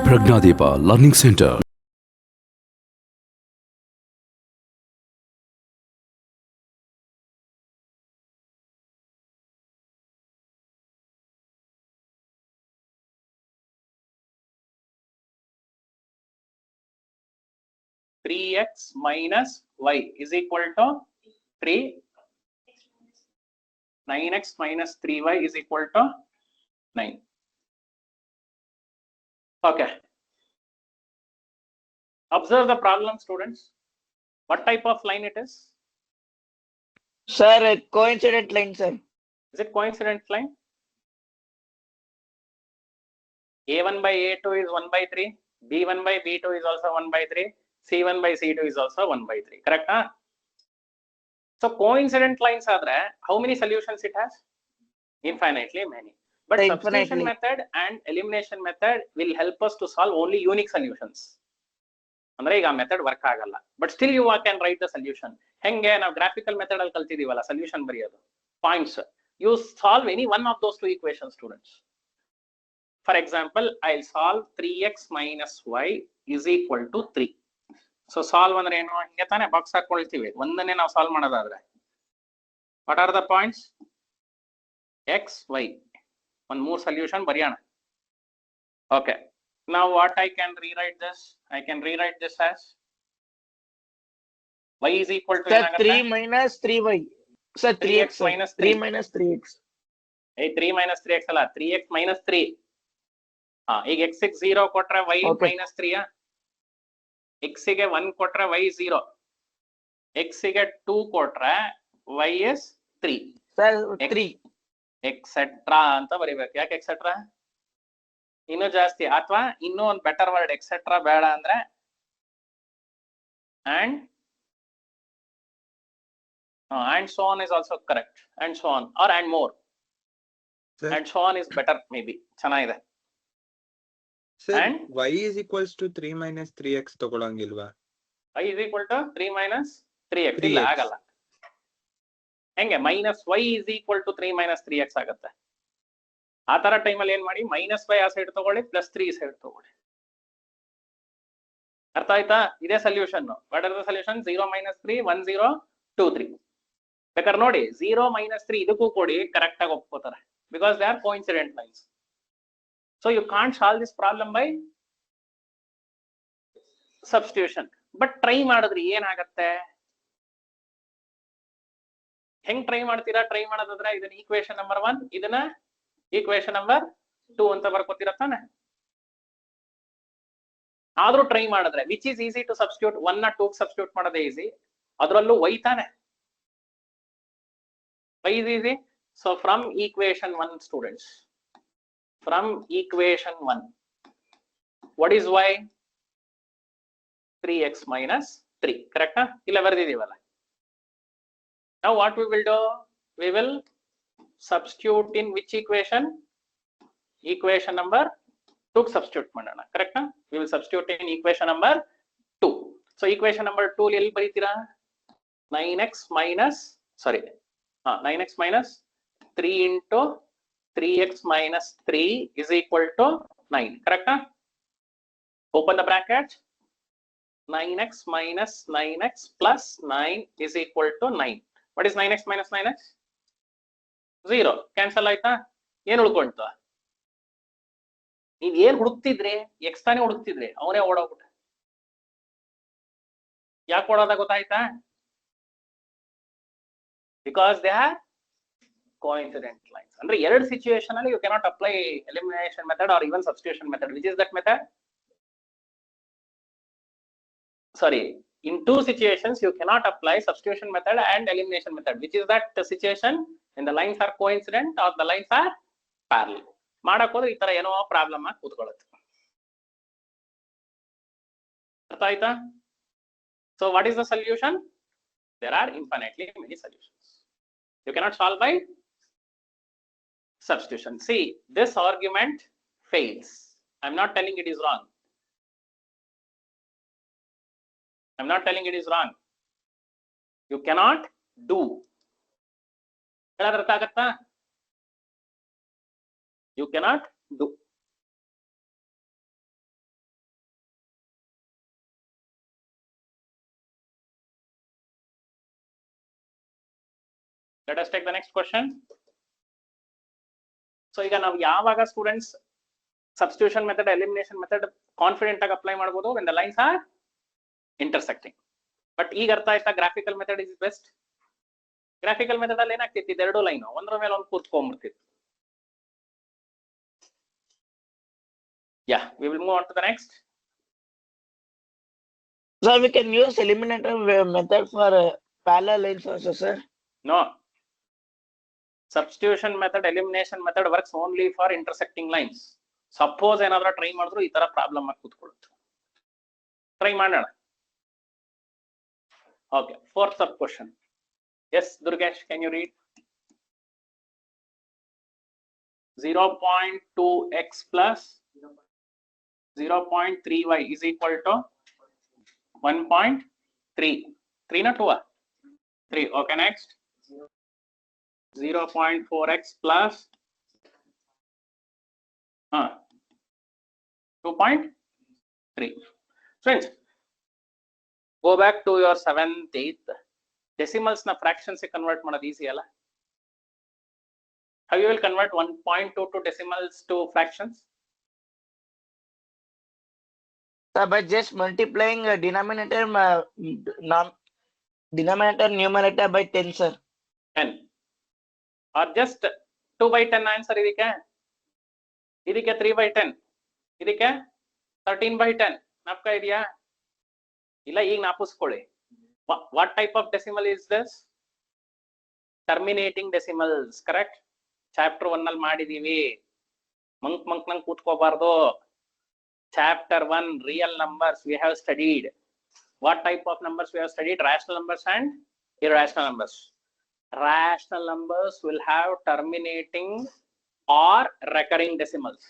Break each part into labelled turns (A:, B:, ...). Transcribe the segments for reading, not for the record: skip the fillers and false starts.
A: ಪ್ರಜ್ಞಾದೀಪ learning centre.
B: Three x minus y is equal to 3. 9x minus 3y is equal to 9. Okay. Observe the problem, students. What type of line it is?
C: Sir, a coincident line, sir.
B: Is it coincident line? A1 by A2 is 1 by 3. B1 by B2 is also 1 by 3. C1 by C2 is also 1 by 3. Correct? Huh? So coincident lines are there. How many solutions it has? Infinitely many. But substitution method and elimination method will help us to solve only unique solutions. ಅಂದ್ರೆ ಈಗ method work ಆಗಲ್ಲ, but still you can write the solution. ಹೆಂಗೆ ನಾವು graphical method ಅಲ್ಲಿ ಕಲ್ತಿದೀವಲ್ಲ solution ಬರೆಯೋದು, points, you solve any one of those two equation students. For example, I solve 3x minus y is equal to 3. So solve ಅಂದ್ರೆ ಏನು? ಹಿಂಗೆ ತಾನೇ box ಹಾಕೊಳ್ತೀವಿ ಒಂದನ್ನೇ ನಾವು ಸಾಲ್ವ್ ಮಾಡೋದಾದ್ರೆ. What are the points? x y. ಒಂದು 3 solution ಬರೆಯೋಣ. Okay, now what I can rewrite this? I can rewrite this as y is equal to
C: 3 minus 3y. Sir, 3x minus 3 minus 3x.
B: Hey, 3 minus 3x ಅಲ್ಲ, 3x minus 3. ಈಗ x ಗೆ 0 ಕೊಟ್ರೆ y minus 3 x ಗೆ 1 ಕೊಟ್ರೆ y 0, x ಗೆ 2 ಕೊಟ್ರೆ y is 3.
C: Sir, 3
B: etcetera ಅಂತ ಬರಿಬೇಕು. ಯಾಕೆ ಎಕ್ಸೆಟ್ರಾ? ಇನ್ನೂ ಜಾಸ್ತಿ, ಅಥವಾ ಇನ್ನೂ ಒಂದು ಬೆಟರ್ ವರ್ಡ್, ಎಕ್ಸೆಟ್ರಾ ಬೇಡ ಅಂದ್ರೆ and so on is also correct, and so on or and more. Sir, and so on is better maybe. ಚೆನ್ನಾಗಿದೆ.
D: Sir,
B: and
D: y is equals to 3 minus 3x ತಗೊಳಂಗಿಲ್ವಾ?
B: y is equal to 3 minus 3x ಇಲ್ಲ ಆಗಲ್ಲ. ಹೆಂಗೆ? Minus y is equal to 3 minus 3x ಆಗುತ್ತೆ. ಆ ತರ ಟೈಮಲ್ಲಿ ಏನ್ ಮಾಡಿ, ಮೈನಸ್ y ಆ ಸೈಡ್ ತಗೊಳ್ಳಿ, ಪ್ಲಸ್ 3 ಸೈಡ್ ತಗೊಳ್ಳಿ. ಅರ್ಥ ಆಯ್ತಾ? ಇದೇ solution. What are the solution? 0 minus 3 1 0 2 3. ಬೇಕಾದ್ರೆ ನೋಡಿ, 0 minus 3 ಇದಕ್ಕೂ ಕೊಡಿ, ಕರೆಕ್ಟ್ ಆಗಿ ಒಪ್ಕೋತಾರೆ, because they are coincident lines. So you can't solve this problem by substitution. But try ಮಾಡಿದ್ರಿ ಏನಾಗತ್ತೆ? ಹೆಂಗ್ ಟ್ರೈ ಮಾಡ್ತೀರಾ? ಟ್ರೈ ಮಾಡೋದಾದ್ರೆ ಇದನ್ನ ಈಕ್ವೇಶನ್ ನಂಬರ್ 1, ಇದನ್ನ ಈಕ್ವೇಶನ್ ನಂಬರ್ 2 ಅಂತ ಬರ್ಕೋತಿರತ್ತಾನೆ. ಆದ್ರೂ ಟ್ರೈ ಮಾಡಿದ್ರೆ which is easy to substitute? 1 ನ 2 ಸಬ್ಸ್ಟಿಟ್ಯೂಟ್ ಮಾಡೋದೇ ಈಸಿ. ಅದರಲ್ಲೂ y ತಾನೆ, y is easy. So from equation 1, students, from equation 1, what is y? 3x minus 3. correct? ಇಲ್ಲ ಬರೆದಿದೀವಲ್ಲ. Now what we will do? We will substitute in which equation? Equation number 2 substitute ಮಾಡೋಣ. correct? We will substitute in equation number 2. So equation number 2 ಎಲ್ಲಿ ಬರೀತೀರಾ? 9x minus 3 into 3x minus 3 is equal to 9. correct? Open the bracket. 9x minus 9x plus 9 is equal to 9. What is 9x minus 9x? 0. Cancel ಆಯ್ತಾ? ಏನ್ ಉಳ್ಕೊಂತ? ನೀವ್ ಏನ್ ಹುಡುಕ್ತಿದ್ರಿ? X ತಾನೇ ಹುಡುಕ್ತಿದ್ರಿ, ಅವನೇ ಓಡೋಗ್ಬಿಟ್ಟ. ಯಾಕೆ ಓಡೋದ ಗೊತ್ತಾಯ್ತಾ? Because they are coincident lines. ಅಂದ್ರೆ ಎರಡು ಸಿಚುಯೇಷನ್ ಅಲ್ಲಿ you cannot apply elimination method or even substitution method. Which is that method? Sorry, in 2 situations you cannot apply substitution method and elimination method. Which is that situation? When the lines are coincident or the lines are parallel. ಮಾಡಕ್ ಹೋದ್ರೆ ಈ ತರ ಏನೋ problem ಆಗಿ ಕೂತ್ಕೊಳ್ಳುತ್ತೆ. ಅರ್ಥ ಆಯ್ತಾ? So what is the solution? There are infinitely many solutions. You cannot solve by substitution. See, this argument fails. I'm not telling it is wrong. I'm not telling it is wrong. You cannot do. ಅರ್ಥ ಆಗತ್ತಾ? You cannot do. Let us take the next question. So ಈಗ ನಾವು ಯಾವಾಗ students substitution method, elimination method confident ಆಗಿ apply ಮಾಡಬಹುದು when the lines are intersecting. But ಈಗ ಅರ್ಥ ಆಯ್ತಾ graphical method is best. Graphical method ಅಲ್ಲಿ ಏನಾಗ್ತಿತ್ತು, ಇದೆರಡು ಲೈನ್ ಒಂದ್ರ ಮೇಲೆ ಒಂದು ಕೂತ್ಕೊಂಡ್ಬಿಡ್ತಿತ್ತು. Yeah, we will move on to the next.
C: Sir, we can use eliminator method for parallel lines also, sir.
B: No. Substitution method, elimination method works only for intersecting lines. Suppose ಏನಾದ್ರೂ try ಮಾಡಿದ್ರು ಈ ತರ problem ಆಗಿ ಕೂತ್ಕೊಳ್ಳುತ್ತೆ. Try ಮಾಡೋಣ. Okay, fourth sub question. Yes, Durgesh, can you read? 0.2x plus 0.3y is equal to 1.3. 3 na 2? 3. Okay, next. 0.4x plus 2.3. Friends, go back to your 7th, 8th. Decimals na fractions se convert ಮಾಡೋದು easy ಅಲ್ಲ? How you will convert 1.2 to decimals to fractions?
C: Sir, by just multiplying denominator numerator by 10, sir.
B: 10. Or just 2 by 10 answer ಇದಕ್ಕೆ 3 by 10, ಇದಕ್ಕೆ 13 by 10. ನಾಪ್ಕ ಇದೆಯಾ? ಇಲ್ಲ, ಈಗ ನಾಪಿಸ್ಕೊಳ್ಳಿ. What type of decimal is this? Terminating decimals, correct? Chapter 1 ಅಲ್ಲಿ ಮಾಡಿದೀವಿ. ಮಂಕ್ ನಂಗೆ ಕೂತ್ಕೋಬಾರ್ದು. Chapter 1, real numbers we have studied. What type of numbers we have studied? Rational numbers and irrational numbers. Rational numbers will have terminating or recurring decimals.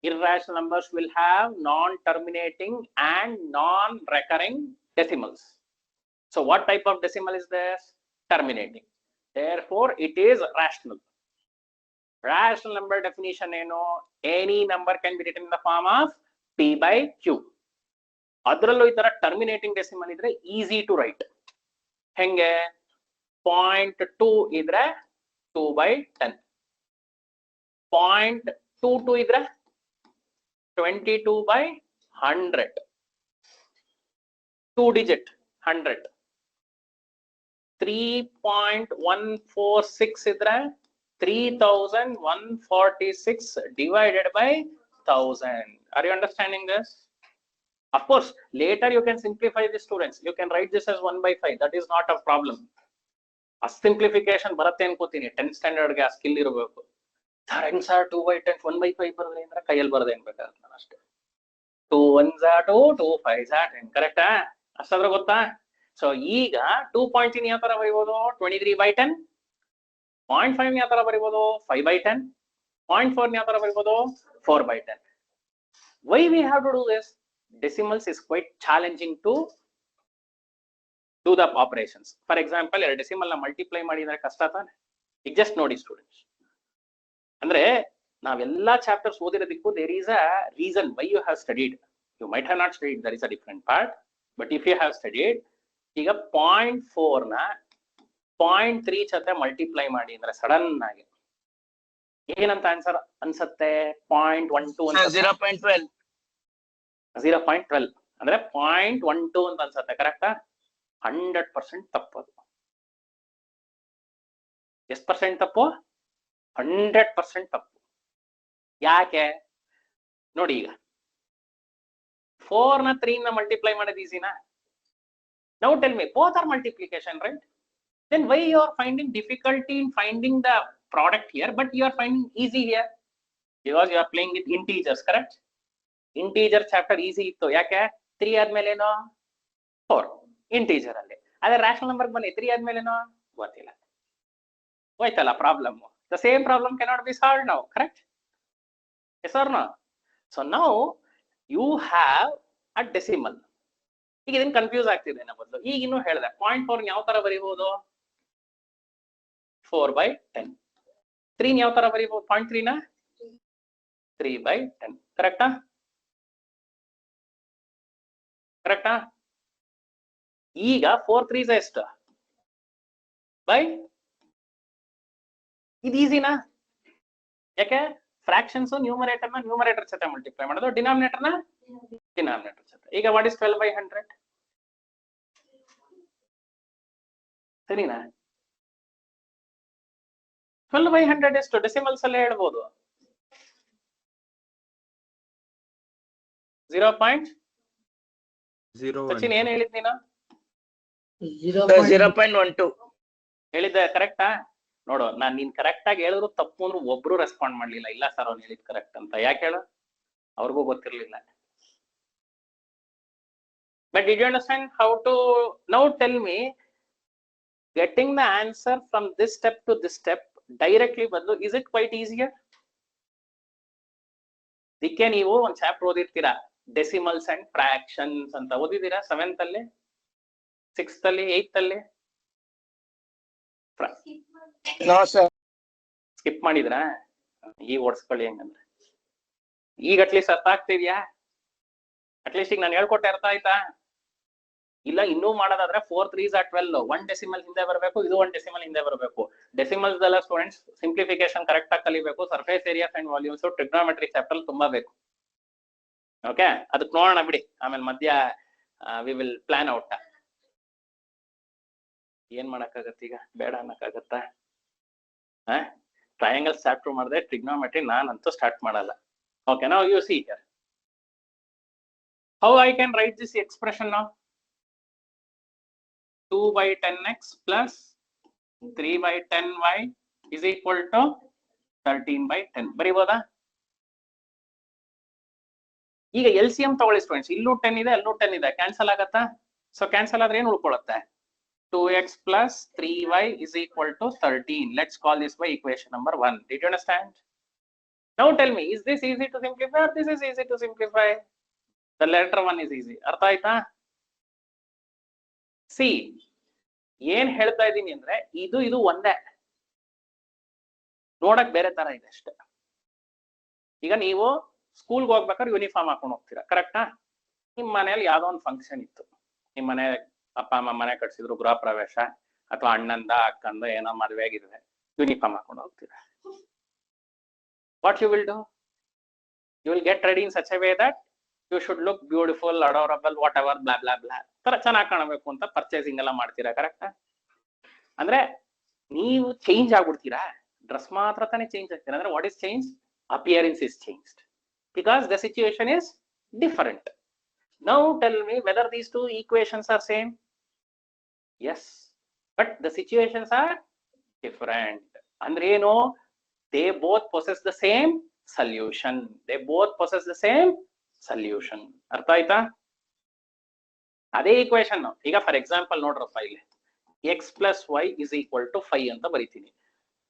B: Irrational numbers will have non-terminating and non-recurring decimals. So what type of decimal is this? Terminating. Therefore, it is rational. Rational number definition, any number can be written in the form of p by q. ಅದರಲ್ಲೂ ಈ ತರ terminating decimal ಇದ್ರೆ easy to right. ಹೆಂಗೆ? 0.2 ಇದ್ರೆ 2 by 10. 0.22 ಇದ್ರೆ 22 by 100. 2 digit 100. 3.146 ಇದ್ರೆ 3146 divided by 1000. Are you understanding this? Of course, later you can simplify this, students. You can write this as 1 by 5. That is not a problem. A simplification ಬರುತ್ತೆ ಅನ್ಕೋತೀನಿ. 10th standard ಗೆ ಆ skill ಇರಬೇಕು. Sir ಹೆಂಗ್ sir 2 by 10 1 by 5 ಬರದ್ರೆ ಅಂದ್ರೆ ಕೈಯಲ್ಲಿ ಬರದೆ ಅನ್ಬೇಕಾಗುತ್ತೆ ನಾನು ಅಷ್ಟೇ. 2 1s are 2, 2 5s are 10. ಕರೆಕ್ಟಾ? ಅಷ್ಟಾದ್ರೂ ಗೊತ್ತಾ? ಸೊ ಈಗ 2 ಪಾಯಿಂಟ್ ಯಾವ ತರ ಬರೀಬಹುದು? 23 by 10. 0.5 ಯಾವ ತರ ಬರೀಬಹುದು? 5 by 10. 0.4 ಯಾವ ತರ ಬರೀಬಹುದು? 4 by 10. Why we have to do this? Decimals is quite challenging to do the operations. For example, decimal na multiply ಮಾಡಿದ್ರೆ ಕಷ್ಟ ತಾನೆ. ಈಗ just ನೋಡಿ ಸ್ಟೂಡೆಂಟ್ಸ್, ಅಂದ್ರೆ ನಾವೆಲ್ಲಾ chapters ಓದಿರೋದಕ್ಕೂ there is a reason why you have studied. You might have not studied, there is a different part, but if you have studied, ಈಗ 0.4 ನ 0.3 ಜೊತೆ ಮಲ್ಟಿಪ್ಲೈ ಮಾಡಿ ಅಂದ್ರೆ ಸಡನ್ ಆಗಿ ಏನಂತ ಆನ್ಸರ್ ಅನ್ಸುತ್ತೆ? 0.12 ಅಂತ.
C: 0.12.
B: 0.12 ಅಂದ್ರೆ 0.12 ಅಂತ ಅನ್ಸುತ್ತೆ. ಕರೆಕ್ಟಾ? 100% ತಪ್ಪದು. ಎಷ್ಟು ಪರ್ಸೆಂಟ್ ತಪ್ಪು? 100% ತಪ್ಪು. ಯಾಕೆ ನೋಡಿ, ಈಗ 4 ನ 3 ನ ಮಲ್ಟಿಪ್ಲೈ ಮಾಡೋದು ಈಸಿನಾ? Now tell me, both are multiplication, right? Then why you are finding difficulty in finding the product here, but you are finding easy here? Because you are playing with integers, correct? Integer chapter easy ಇತ್ತು. ಯಾಕೆ? 3 ಆದ್ಮೇಲೆ ಏನೋ 4 integer ಅಲ್ಲಿ. ಅದೇ rational number ಬನ್ನಿ, 3 ಆದ್ಮೇಲೆ ಏನೋ ಗೊತ್ತಿಲ್ಲ. ಹೋಯ್ತಲ್ಲ problem. The same problem cannot be solved now, correct? Yes or no? So now you have a decimal. ಈಗ ಇದನ್ನ ಕನ್ಫ್ಯೂಸ್ ಆಗ್ತಿದೆ ನಾ ಬದಲು. ಈಗ ಇನ್ನೂ ಹೇಳಿದೆ 0.4 ಯಾವ ತರ ಬರೀಬಹುದು? 4 by 10. 3 ಯಾವ ತರ ಬರೀಬಹುದು? 0.3 ನ 3 by 10. ಕರೆಕ್ಟಾ? ಕರೆಕ್ಟಾ? ಈಗ 4 3s ಎಷ್ಟು? by ಇದು ಈಸಿನಾ? ಯಾಕೆ ಫ್ರಾಕ್ಷನ್ಸ್ ನ್ಯೂಮರೇಟರ್ನ ನ್ಯೂಮರೇಟರ್ ಜೊತೆ ಮಲ್ಟಿಪ್ಲೈ ಮಾಡೋದು, ಡಿನಾಮಿನೇಟರ್ನ ಡಿನಾಮಿನೇಟರ್ ಜೊತೆ. ಈಗ ವಾಟ್ ಇಸ್ 12/100? ಸರಿನಾ? 12/100 ಎಷ್ಟು ಡೆಸಿಮಲ್ಸ್ ಅಲ್ಲೇ ಹೇಳ್ಬೋದು. 0. ಸಚಿನ್ ಏನ್ ಹೇಳಿದ್ ನೀನು?
C: 0.12.
B: ಹೇಳಿದ್ದೆ ಕರೆಕ್ಟಾ? ನೋಡು, ನಾನ್ ನೀನ್ ಕರೆಕ್ಟ್ ಆಗಿ ಹೇಳಿದ್ರು ತಪ್ಪು ಅಂದ್ರು ಒಬ್ರು ರೆಸ್ಪಾಂಡ್ ಮಾಡ್ಲಿಲ್ಲ. ಇಲ್ಲ ಸರ್ ಅವ್ನು ಹೇಳಿದ್ ಕರೆಕ್ಟ್ ಅಂತ. ಯಾಕೆ ಹೇಳು? ಅವ್ರಿಗೂ ಗೊತ್ತಿರ್ಲಿಲ್ಲ. But did you understand how to now tell me getting the answer from this step to this step directly ಬದಲು is it quite easier? ಇದಕ್ಕೆ ನೀವು ಒಂದ್ ಚಾಪ್ಟರ್ ಓದಿರ್ತೀರಾ, ಡೆಸಿಮಲ್ಸ್ ಅಂಡ್ ಫ್ರಾಕ್ಷನ್ಸ್ ಅಂತ ಓದಿದ್ದೀರಾ 7th ಅಲ್ಲಿ, 6th ಅಲ್ಲಿ, 8th ಅಲ್ಲಿ?
C: No sir.
B: ಸ್ಕಿಪ್ ಮಾಡಿದ್ರಾ? ಈಗ ಓಡಿಸ್ಕೊಳ್ಳಿ ಹೆಂಗಂದ್ರೆ. ಈಗ ಅಟ್ಲೀಸ್ಟ್ ಅರ್ಥ ಆಗ್ತಿದ್ಯಾ? ಅಟ್ಲೀಸ್ಟ್ ಈಗ ನಾನು ಹೇಳ್ಕೊಟ್ಟೆ ಅರ್ಥ ಆಯ್ತಾ? ಇಲ್ಲ ಇನ್ನೂ ಮಾಡೋದಾದ್ರೆ 4 3s are 12, 1 ಡೆಸಿಮಲ್ ಹಿಂದೆ ಬರಬೇಕು, ಇದು 1 ಡೆಸಿಮಲ್ ಹಿಂದೆ ಬರಬೇಕು. ಡೆಸಿಮಲ್ಸ್ ಎಲ್ಲ ಸ್ಟೂಡೆಂಟ್ಸ್ ಸಿಂಪ್ಲಿಫಿಕೇಶನ್ ಕರೆಕ್ಟ್ ಆಗಿ ಕಲಿಬೇಕು. Surface areas and volumes trigonometry chapter ತುಂಬಾ ಬೇಕು. ಓಕೆ, ಅದಕ್ಕೆ ನೋಡೋಣ ಬಿಡಿ, ಆಮೇಲೆ ಮಧ್ಯ ವಿ ವಿಲ್ ಪ್ಲಾನ್ ಔಟ್. ಏನ್ ಮಾಡಕ್ಕಾಗತ್ತ ಈಗ? ಬೇಡ ಅನ್ನಕ್ಕಾಗತ್ತಾ? ಟ್ರಯಾಂಗಲ್ ಚಾಪ್ಟರ್ ಮಾಡಿದೆ, ಟ್ರಿಗ್ನೋಮೆಟ್ರಿ ನಾನಂತೂ ಸ್ಟಾರ್ಟ್ ಮಾಡಲ್ಲ. Okay, now U see here how I can write this expression now. 2/10x plus 3/10y is equal to 13/10 ಬರೀಬೋದಾ? ಈಗ LCM ತಗೊಳ್ಳಿ ಸ್ಟೂಡೆಂಟ್ಸ್. ಇಲ್ಲೂ 10 ಇದೆ, ಅಲ್ಲೂ 10 ಇದೆ, ಕ್ಯಾನ್ಸಲ್ ಆಗತ್ತಾ? ಸೊ ಕ್ಯಾನ್ಸಲ್ ಆದ್ರೆ ಏನ್ ಉಳ್ಕೊಳ್ಳುತ್ತೆ? 2x plus 3y is equal to 13. Let's call this by equation number 1. Did you understand? Now tell me, is this easy to simplify or this is easy to simplify? The latter one is easy. ಅರ್ಥ ಆಯ್ತಾ? C, ಏನ್ ಹೇಳ್ತಾ ಇದ್ದೀನಿ ಅಂದ್ರೆ ಇದು ಒಂದೇ, ನೋಡಕ್ ಬೇರೆ ತರ ಇದೆ ಅಷ್ಟೇ. ಈಗ ನೀವು ಸ್ಕೂಲ್ಗೆ ಹೋಗ್ಬೇಕಾದ್ರೆ ಯೂನಿಫಾರ್ಮ್ ಹಾಕೊಂಡು ಹೋಗ್ತೀರಾ, ಕರೆಕ್ಟಾ? ನಿಮ್ ಮನೇಲಿ ಯಾವ್ದೋ ಒಂದು ಫಂಕ್ಷನ್ ಇತ್ತು, ನಿಮ್ ಮನೆ ಅಪ್ಪ ಅಮ್ಮ ಮನೆ ಕಟ್ಸಿದ್ರು, ಗೃಹ ಪ್ರವೇಶ ಅಥವಾ ಅಣ್ಣಂದ ಅಕ್ಕಂದ ಏನೋ ಮದುವೆ ಆಗಿದೆ, ಯೂನಿಫಾರ್ಮ್ ಹಾಕೊಂಡು ಹೋಗ್ತೀರಾ. What you will do? You will get ready in such a way that you should look beautiful, adorable, whatever, blah blah blah ತರ ಚೆನ್ನಾಗಿ ಕಾಣಬೇಕು ಅಂತ ಪರ್ಚೇಸಿಂಗ್ ಎಲ್ಲ ಮಾಡ್ತೀರಾ, ಕರೆಕ್ಟಾ? ಅಂದ್ರೆ ನೀವು ಚೇಂಜ್ ಆಗ್ಬಿಡ್ತೀರಾ, ಡ್ರೆಸ್ ಮಾತ್ರ ತಾನೇ ಚೇಂಜ್ ಆಗ್ತೀರಾ. ಅಂದ್ರೆ what is change? Appearance is changed because the situation is different. Now tell me whether these two equations are same. Yes, but the situations are different. Andre no, they both possess the same solution. They both possess the same solution. Artha aita? Ade equation no. Iga for example nodrappa ಇಲ್ಲಿ x plus y is equal to 5 ಅಂತ ಬರೀತೀನಿ.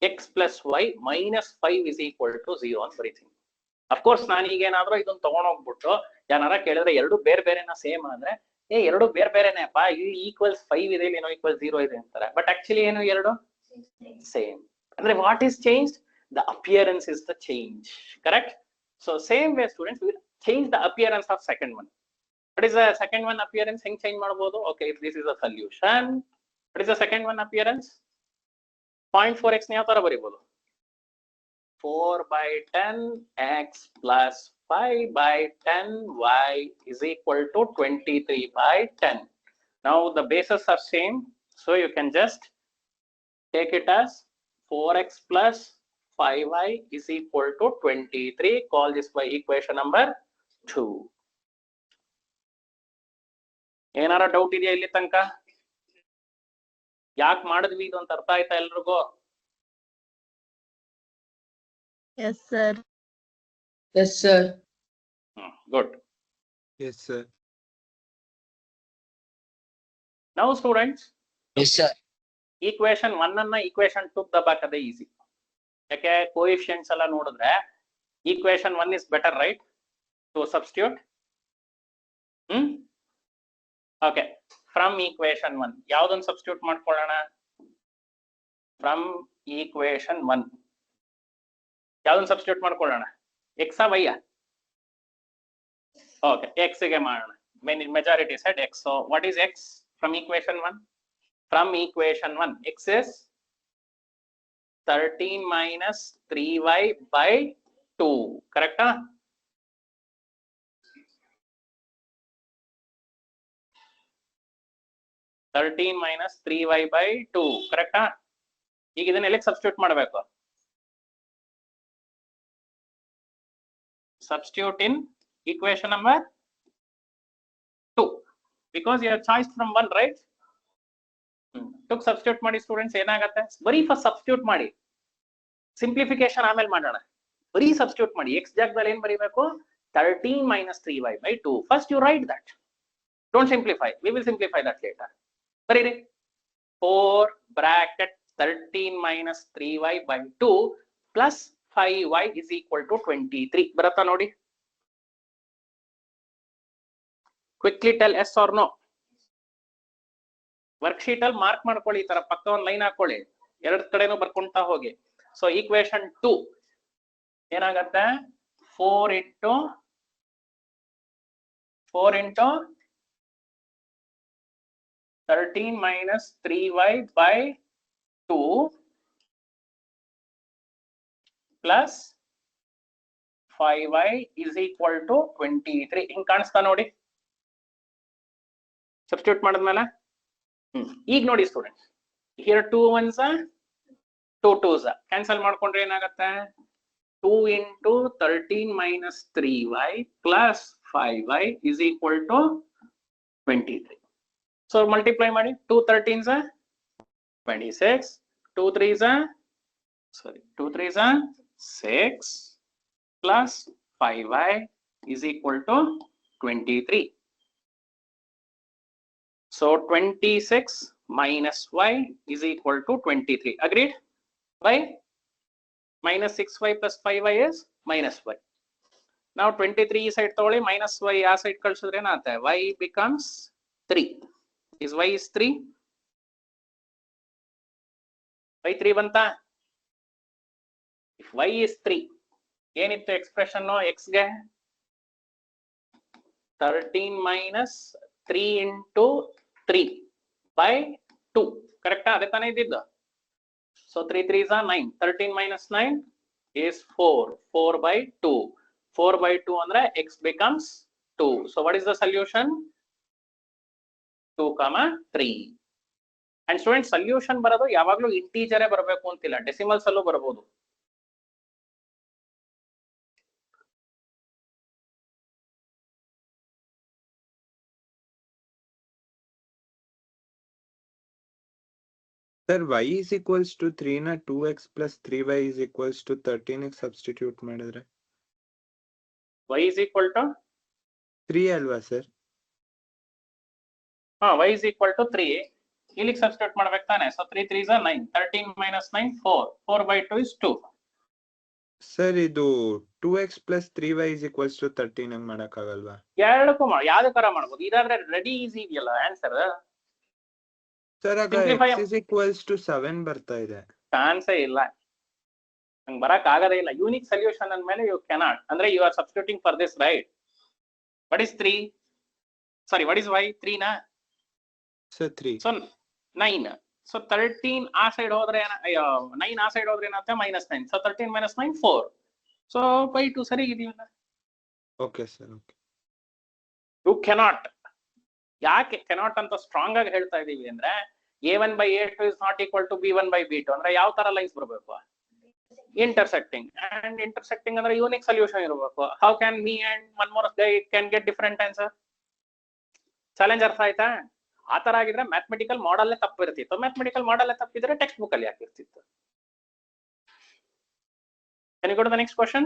B: x plus y minus 5 is equal to 0 ಅಂತ ಬರೀತೀನಿ. Of course ನಾನು ಈಗ ಏನಾದ್ರೂ ಇದನ್ನ ತಗೊಂಡೋಗ್ಬಿಟ್ಟು ಯಾರ ಕೇಳಿದ್ರೆ ಎರಡು ಬೇರೆ ಬೇರೆನ ಸೇಮ್ ಅಂದ್ರೆ ಎರಡು ಬೇರೆ ಬೇರೆನೆ ಅಪ್ಪ, ಈಕ್ವಲ್ಸ್ 5 ಇದೆ, ಏನೋ ಈಕ್ವಲ್ 0 ಇದೆ ಅಂತಾರೆ. ಬಟ್ ಆಕ್ಚುಲಿ ಏನು ಎರಡು ಸೇಮ್. ಅಂದ್ರೆ what is change? The appearance is the change, correct? So same way students will change the appearance of second one. What is the second one appearance? ಹೆಂಗ್ change ಮಾಡಬಹುದು? Okay, if this is a solution, what is the second one appearance? 0.4x ಯಾವ ತರ ಬರೀಬಹುದು? 4/10x plus 5/10y is equal to 23/10. Now the bases are same, so you can just take it as 4x plus 5y is equal to 23. Call this by equation number 2. ಏನಾರ doubt ಇದೆಯಾ ಇಲ್ಲಿ ತನಕ? ಯಾಕೆ ಮಾಡಿದ್ವಿ ಇದು ಅಂತ ಅರ್ಥ ಆಯ್ತಾ ಎಲ್ರಿಗೂ?
E: Yes, sir.
C: Yes sir.
B: Good.
D: Yes sir.
B: Now students,
C: Yes sir.
B: equation 1 ಅನ್ನ equation 2 ದಬಾಕದೆ ಈಸಿ. ಯಾಕೆ? ಕೋಎಫಿಷಿಯಂಟ್ಸ್ ಎಲ್ಲ ನೋಡಿದ್ರೆ equation 1 is better, right? To substitute. Okay, from equation 1 ಯಾವ್ದನ್ನ ಸಬ್ಸ್ಟಿಟ್ಯೂಟ್ ಮಾಡ್ಕೊಳ್ಳೋಣ? From equation 1 ಯಾವ್ದನ್ನ ಸಬ್ಸ್ಟಿಟ್ಯೂಟ್ ಮಾಡ್ಕೊಳ್ಳೋಣ? x ಆ y ಆ? ಓಕೆ, x ಗೆ ಮಾಡೋಣ. Majority said x. So what is x from equation 1? From equation 1, x is 13 minus 3y by 2. Correct? 13 minus 3y by 2. Correct? ಈಗ ಇದನ್ನ ಎಲ್ಲಿ ಸಬ್ಸ್ಟಿಟ್ಯೂಟ್ ಮಾಡಬೇಕು? Substitute in equation number 2 because you have choice from 1, right? Took substitute ಮಾಡಿ students ಏನಾಗುತ್ತೆ? ಬರೀ first substitute ಮಾಡಿ, simplification ಆಮೇಲೆ ಮಾಡೋಣ. ಬರೀ ಸಬ್ಸ್ಟಿಟ್ಯೂಟ್ ಮಾಡಿ. x ಜಾಗದಲ್ಲಿ ಏನ್ ಬರೀಬೇಕು? 13 minus 3y by 2. First you write that. Don't simplify. We will simplify that later. ಬರೀರಿ. 4 bracket 13 minus 3y by 2 plus 5y is equal to 23. ಬರತ್ತಾ ನೋಡಿ? Quickly tell yes or no. Worksheet ಅಲ್ಲಿ mark ಮಾಡ್ಕೊಳ್ಳಿ, ಈ ತರ ಪಕ್ಕ ಒಂದು ಲೈನ್ ಹಾಕೊಳ್ಳಿ, ಎರಡ್ ಕಡೆನೂ ಬರ್ಕೊಂತಾ ಹೋಗಿ. ಸೊ ಈಕ್ವೇಶನ್ 2 ಏನಾಗತ್ತೆ? 4 into 13 minus 3y by 2 plus 5y is equal to 23. ಹಿಂಗ್ ಕಾಣಿಸ್ತಾ ನೋಡಿ ಸಬ್ಸ್ಟಿಟ್ಯೂಟ್ ಮಾಡಿದ್ಮೇಲೆ. ಈಗ ನೋಡಿ students, here 2 1s 2 2s cancel ಮಾಡ್ಕೊಂಡ್ರೆ ಏನಾಗತ್ತೆ? 2 into 13 minus 3y plus 5y is equal to 23. So multiply ಮಾಡಿ. 2 13s 26, 2 3s 6 plus 5y is equal to 23. So 26 minus y is equal to 23. Agreed? By minus 6y plus 5y is minus y. Now 23 side togoli, minus y ಆ side ಕಳ್ಸಿದ್ರೆ ಏನಾಗುತ್ತೆ? y becomes 3. Is y is 3? y 3 ಬಂತಾ? If y is 3, ಏನಿತ್ತು expression x ಗೆ? 13 minus 3 into 3 by 2. ಕರೆಕ್ಟಾ? ಅದೇ ತಾನೇ ಇದ್ದಿದ್ದು. So 3 3s are 9. 13 minus 9 is 4. 4 by 2. 4 by 2 ಅಂದ್ರೆ x becomes 2. So what is the solution? 2, 3. And students, solution ಬರೋದು ಯಾವಾಗಲೂ ಇಂಟೀಜರೇ ಬರಬೇಕು ಅಂತಿಲ್ಲ, ಡೆಸಿಮಲ್ಸ್ ಅಲ್ಲೂ ಬರಬಹುದು.
D: Sir, y is equals to 3 na 2x plus 3y is equals to 13x substitute ಮಾಡಿದ್ರೆ
B: y is equal to
D: 3 ಅಲ್ವಾ sir?
B: y is equal to 3. ಇಲ್ಲಿಗೆ substitute ಮಾಡ್ಬೇಕು ತಾನೆ. So 3 3s are 9. 13 minus 9 4. 4 by 2 is 2.
D: Sir ಇದು 2x plus 3y is equals to 13 ಹಂಗ್ ಮಾಡಕ್ ಆಗಲ್ವಾ?
B: ಎರಡಕ್ಕೂ ಯಾವ್ದಕ್ಕಾರ ಮಾಡ್ಬೋದು. ಇದಾದ್ರೆ ರೆಡಿ ಈಸಿ ಇದೆಯಲ್ಲ ಆನ್ಸರ್.
D: ಸರ್ ಆಗ x is equals to 7 ಬರ್ತಾ ಇದೆ.
B: ಚಾನ್ಸೇ ಇಲ್ಲ, ಹಂಗ್ ಬರಕ್ ಆಗದೇ ಇಲ್ಲ. ಯೂನಿಕ್ ಸೊಲ್ಯೂಷನ್ ಅಂದ್ಮೇಲೆ ಯು ಕೆನಾಟ್, ಅಂದ್ರೆ you are substituting for this, right? What is 3? Sorry, what is y? 3 ನಾ?
D: ಸರ್ 3.
B: ಸೊ 9. ಸೊ 13 ಆ ಸೈಡ್ ಹೋದ್ರೆ 9 ಆ ಸೈಡ್ ಹೋದ್ರೆ ಏನಾಗುತ್ತೆ? -9. So 13 minus 9 4. ಸೊ by 2 ಸರಿ ಇದೆಯಲ್ಲ.
D: Okay sir, okay.
B: You cannot. ಯಾಕೆ ಕೆನಾಟ್ ಅಂತ ಸ್ಟ್ರಾಂಗ್ ಆಗಿ ಹೇಳ್ತಾ ಇದೀವಿ ಅಂದ್ರೆ, a1 by a2 is not equal to b1 by b2 ಅಂದ್ರೆ ಯಾವ ತರ ಲೈನ್ಸ್ ಬರಬೇಕು? ಇಂಟರ್ಸೆಕ್ಟಿಂಗ್. ಅಂಡ್ ಇಂಟರ್ಸೆಕ್ಟಿಂಗ್ ಅಂದ್ರೆ ಯೂನಿಕ್ ಸೊಲ್ಯೂಷನ್ ಇರಬೇಕು. How can me and one more guy can get different answer? Challenge ಅರ್ಥ ಆಯ್ತಾ? ಆ ತರ ಆಗಿದ್ರೆ ಮ್ಯಾಥಮೆಟಿಕಲ್ ಮಾಡೆಲ್ ತಪ್ಪಿರ್ತಿತ್ತು. ಮ್ಯಾಥಮೆಟಿಕಲ್ ಮಾಡೆಲ್ ತಪ್ಪಿದ್ರೆ ಟೆಕ್ಸ್ಟ್ ಬುಕ್ ಅಲ್ಲಿ ಹಾಕಿರ್ತಿತ್ತು. Can you go to the next question?